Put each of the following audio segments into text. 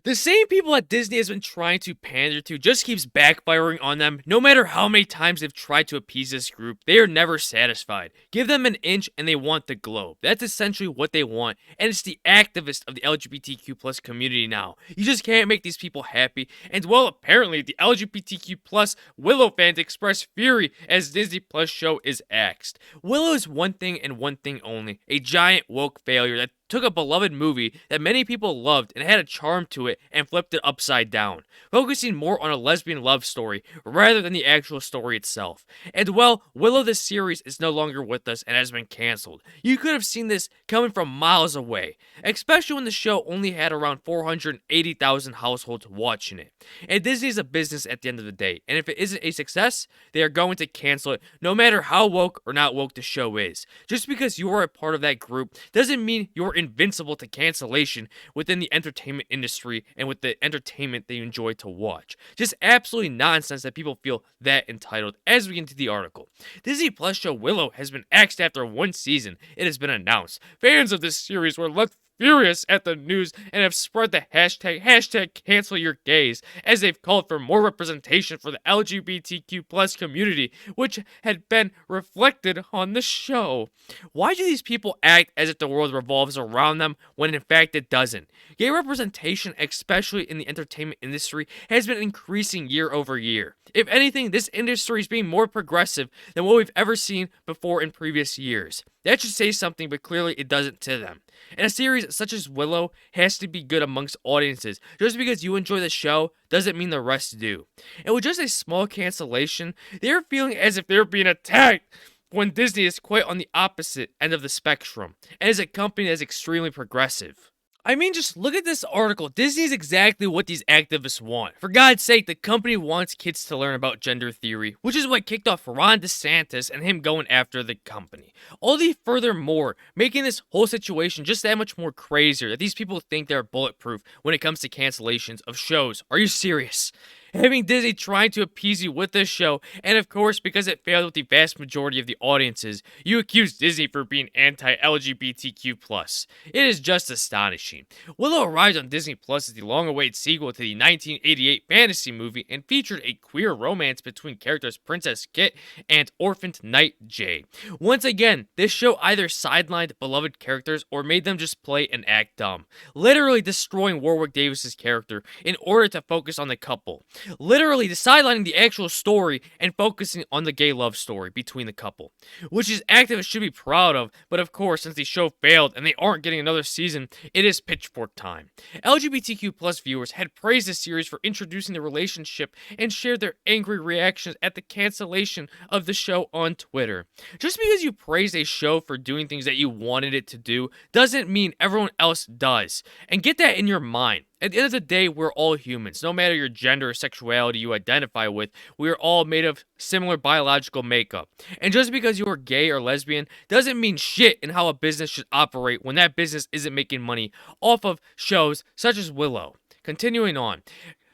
The same people that Disney has been trying to pander to just keeps backfiring on them. No matter how many times they've tried to appease this group, they are never satisfied. Give them an inch and they want the globe. That's essentially what they want, and it's the activists of the LGBTQ plus community now. You just can't make these people happy, and well, apparently the LGBTQ plus Willow fans express fury as Disney Plus show is axed. Willow is one thing and one thing only, a giant woke failure that took a beloved movie that many people loved and had a charm to it and flipped it upside down, focusing more on a lesbian love story rather than the actual story itself. And well, Willow the series is no longer with us and has been cancelled. You could have seen this coming from miles away, especially when the show only had around 480,000 households watching it. And Disney's a business at the end of the day, and if it isn't a success, they are going to cancel it no matter how woke or not woke the show is. Just because you are a part of that group doesn't mean you're invincible to cancellation within the entertainment industry and with the entertainment they enjoy to watch. Just absolutely nonsense that people feel that entitled. As we get into the article, Disney Plus show Willow has been axed after one season. It has been announced. Fans of this series were left furious at the news and have spread the hashtag cancel your gays, as they've called for more representation for the LGBTQ plus community, which had been reflected on the show. Why do these people act as if the world revolves around them when in fact it doesn't? Gay representation, especially in the entertainment industry, has been increasing year over year. If anything, this industry is being more progressive than what we've ever seen before in previous years. That should say something, but clearly it doesn't to them. And a series such as Willow has to be good amongst audiences. Just because you enjoy the show doesn't mean the rest do. And with just a small cancellation, they're feeling as if they're being attacked when Disney is quite on the opposite end of the spectrum and is a company that is extremely progressive. I mean, just look at this article. Disney is exactly what these activists want. For God's sake, the company wants kids to learn about gender theory, which is what kicked off Ron DeSantis and him going after the company. All the furthermore, making this whole situation just that much more crazier that these people think they're bulletproof when it comes to cancellations of shows. Are you serious? Having Disney trying to appease you with this show, and of course, because it failed with the vast majority of the audiences, you accuse Disney for being anti-LGBTQ+. It is just astonishing. Willow arrived on Disney Plus as the long-awaited sequel to the 1988 fantasy movie and featured a queer romance between characters Princess Kit and orphaned Knight Jay. Once again, this show either sidelined beloved characters or made them just play and act dumb, literally destroying Warwick Davis's character in order to focus on the couple. Literally sidelining the actual story and focusing on the gay love story between the couple, which is activists should be proud of, but of course, since the show failed and they aren't getting another season, it is pitchfork time. LGBTQ plus viewers had praised the series for introducing the relationship and shared their angry reactions at the cancellation of the show on Twitter. Just because you praise a show for doing things that you wanted it to do doesn't mean everyone else does, and get that in your mind. At the end of the day, we're all humans. No matter your gender or sexuality you identify with, we are all made of similar biological makeup. And just because you are gay or lesbian doesn't mean shit in how a business should operate when that business isn't making money off of shows such as Willow. Continuing on.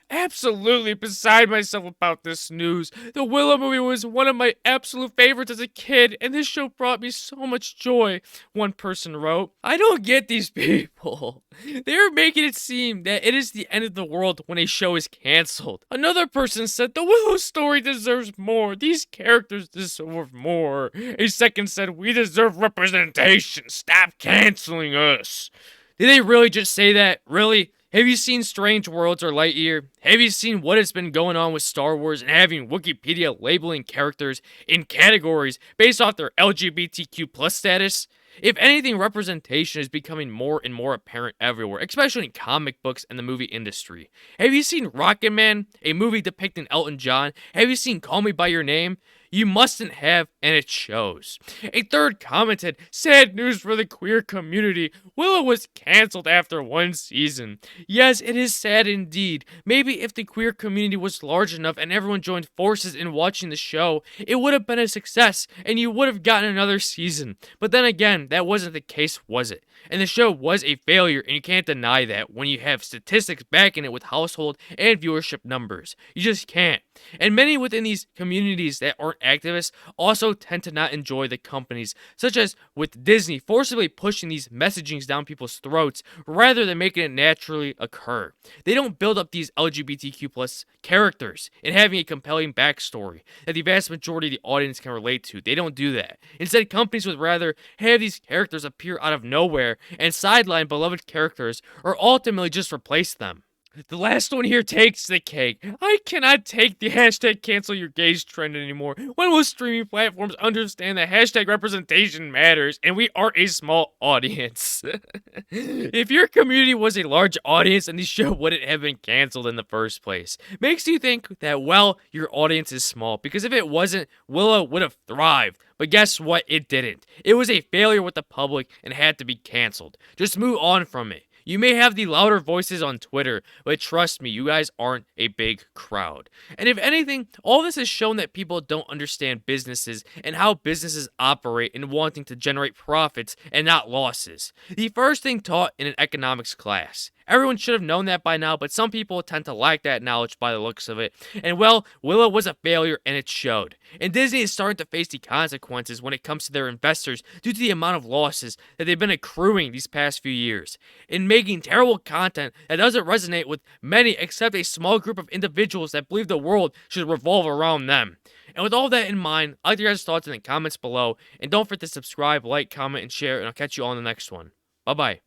Absolutely beside myself about this news. The Willow movie was one of my absolute favorites as a kid, and this show brought me so much joy, one person wrote. I don't get these people. They're making it seem that it is the end of the world when a show is canceled. Another person said, the Willow story deserves more. These characters deserve more. A second said, we deserve representation. Stop canceling us. Did they really just say that? Really? Have you seen Strange Worlds or Lightyear? Have you seen what has been going on with Star Wars and having Wikipedia labeling characters in categories based off their LGBTQ plus status? If anything, representation is becoming more and more apparent everywhere, especially in comic books and the movie industry. Have you seen Rocket Man, a movie depicting Elton John? Have you seen Call Me By Your Name? You mustn't have, and it shows. A third commented, sad news for the queer community. Willow was cancelled after one season. Yes, it is sad indeed. Maybe if the queer community was large enough and everyone joined forces in watching the show, it would have been a success, and you would have gotten another season. But then again, that wasn't the case, was it? And the show was a failure, and you can't deny that when you have statistics backing it with household and viewership numbers. You just can't. And many within these communities that aren't activists also tend to not enjoy the companies, such as with Disney forcibly pushing these messagings down people's throats rather than making it naturally occur. They don't build up these LGBTQ plus characters and having a compelling backstory that the vast majority of the audience can relate to. They don't do that. Instead, companies would rather have these characters appear out of nowhere and sideline beloved characters or ultimately just replace them. The last one here takes the cake. I cannot take the hashtag cancel your gays trend anymore. When will streaming platforms understand that hashtag representation matters and we are a small audience? If your community was a large audience, then the show wouldn't have been canceled in the first place. Makes you think that, well, your audience is small, because if it wasn't, Willow would have thrived. But guess what? It didn't. It was a failure with the public and had to be canceled. Just move on from it. You may have the louder voices on Twitter, but trust me, you guys aren't a big crowd. And if anything, all this has shown that people don't understand businesses and how businesses operate in wanting to generate profits and not losses. The first thing taught in an economics class. Everyone should have known that by now, but some people tend to lack that knowledge by the looks of it. And well, Willow was a failure and it showed. And Disney is starting to face the consequences when it comes to their investors due to the amount of losses that they've been accruing these past few years. In making terrible content that doesn't resonate with many except a small group of individuals that believe the world should revolve around them. And with all that in mind, I'd like your guys' thoughts in the comments below. And don't forget to subscribe, like, comment, and share, and I'll catch you all in the next one. Bye-bye.